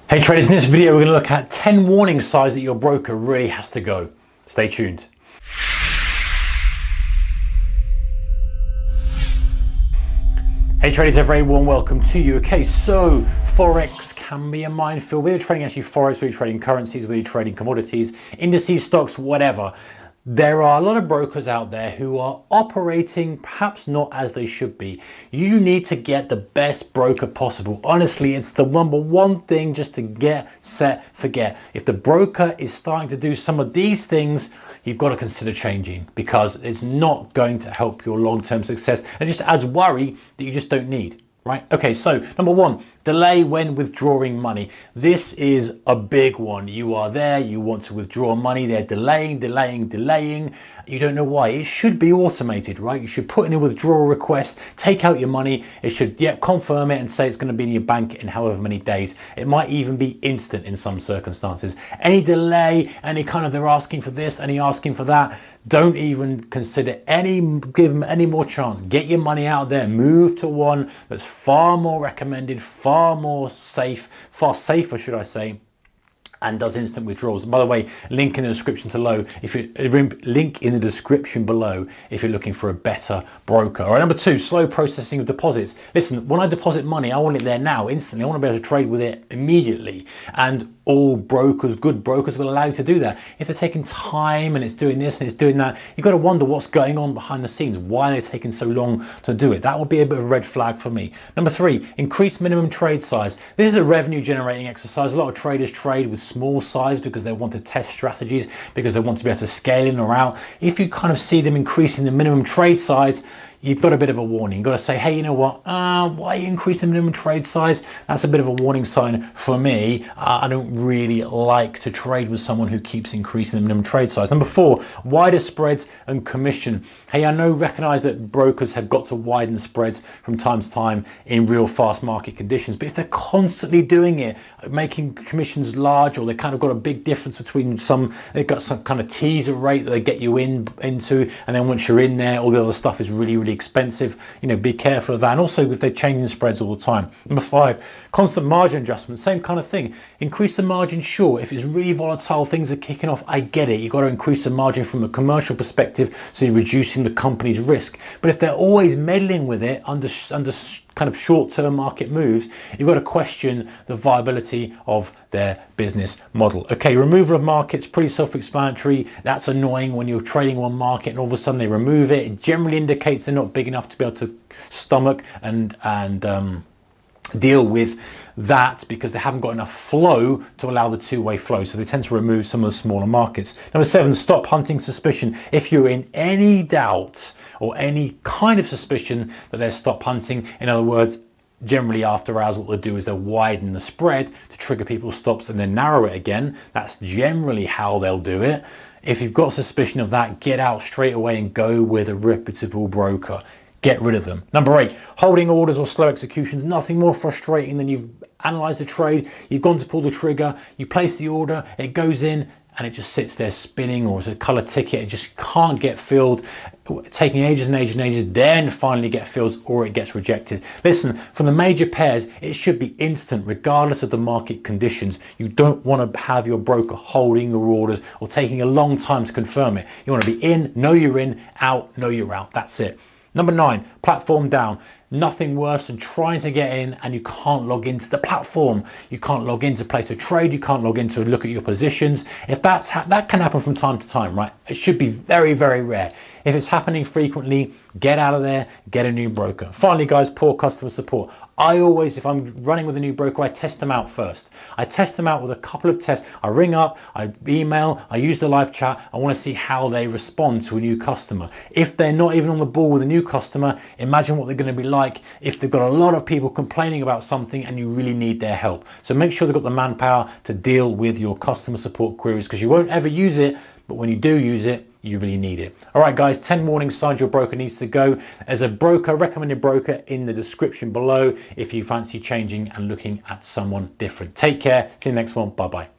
Hey traders, in this video we're going to look at 10 warning signs that your broker really has to go. Stay tuned. Hey traders, a very warm welcome to you. Okay, so Forex can be a minefield. Whether you're trading actually Forex, whether you're trading currencies, whether you're trading commodities, indices, stocks, whatever. There are a lot of brokers out there who are operating perhaps not as they should be. You need to get the best broker possible. Honestly, it's the number one thing just to get, set, forget. If the broker is starting to do some of these things, you've got to consider changing because it's not going to help your long-term success. It just adds worry that you just don't need. Right? Okay, so number one, delay when withdrawing money. This is a big one. You are there, you want to withdraw money, they're delaying. You don't know why. It should be automated, right? You should put in a withdrawal request, take out your money. It should, confirm it and say it's going to be in your bank in however many days. It might even be instant in some circumstances. Any delay, they're asking for this, asking for that, don't even consider give them any more chance. Get your money out there, move to one that's far more recommended, far safer, should I say, and does instant withdrawals. By the way, link in the description below if you're looking for a better broker. All right, number two, slow processing of deposits. Listen, when I deposit money, I want it there now, instantly. I want to be able to trade with it immediately. And all brokers, good brokers, will allow you to do that. If they're taking time and it's doing this and it's doing that, you've got to wonder what's going on behind the scenes. Why are they taking so long to do it? That would be a bit of a red flag for me. Number three, increase minimum trade size. This is a revenue generating exercise. A lot of traders trade with small size because they want to test strategies, because they want to be able to scale in or out. If you kind of see them increasing the minimum trade size, you've got a bit of a warning. You've got to say, hey, you know what? Why are you increasing minimum trade size? That's a bit of a warning sign for me. I don't really like to trade with someone who keeps increasing the minimum trade size. Number four, wider spreads and commission. Hey, recognize that brokers have got to widen spreads from time to time in real fast market conditions. But if they're constantly doing it, making commissions large, or they kind of got a big difference between they've got some kind of teaser rate that they get you into, and then once you're in there, all the other stuff is really expensive. Be careful of that. And also if they're changing spreads all the time. Number five, constant margin adjustments. Same kind of thing. Increase the margin, sure. If it's really volatile, things are kicking off, I get it. You've got to increase the margin from a commercial perspective, so you're reducing the company's risk. But if they're always meddling with it under kind of short-term market moves, you've got to question the viability of their business model. Okay, removal of markets, pretty self-explanatory. That's annoying when you're trading one market and all of a sudden they remove it. It generally indicates they're not big enough to be able to stomach and deal with that, because they haven't got enough flow to allow the two-way flow. So they tend to remove some of the smaller markets. Number seven, stop hunting suspicion. If you're in any doubt or any kind of suspicion that they're stop hunting, in other words, generally after hours, what they'll do is they'll widen the spread to trigger people's stops and then narrow it again. That's generally how they'll do it. If you've got suspicion of that, get out straight away and go with a reputable broker. Get rid of them. Number eight, holding orders or slow executions. Nothing more frustrating than you've analyzed the trade, you've gone to pull the trigger, you place the order, it goes in, and it just sits there spinning, or it's a color ticket, it just can't get filled, taking ages and ages, then finally get filled, or it gets rejected. Listen, from the major pairs, it should be instant regardless of the market conditions. You don't want to have your broker holding your orders or taking a long time to confirm it. You want to be in, know you're in, out, know you're out. That's it. Number nine, platform down. Nothing worse than trying to get in and you can't log into the platform. You can't log in to place a trade. You can't log in to look at your positions. If that can happen from time to time, right? It should be very, very rare. If it's happening frequently, get out of there, get a new broker. Finally, guys, poor customer support. I always, if I'm running with a new broker, I test them out first. I test them out with a couple of tests. I ring up, I email, I use the live chat. I want to see how they respond to a new customer. If they're not even on the ball with a new customer, imagine what they're going to be like if they've got a lot of people complaining about something and you really need their help. So make sure they've got the manpower to deal with your customer support queries, because you won't ever use it, but when you do use it, you really need it. All right, guys, 10 warning signs your broker needs to go. There's a recommended broker in the description below if you fancy changing and looking at someone different. Take care. See you next one. Bye-bye.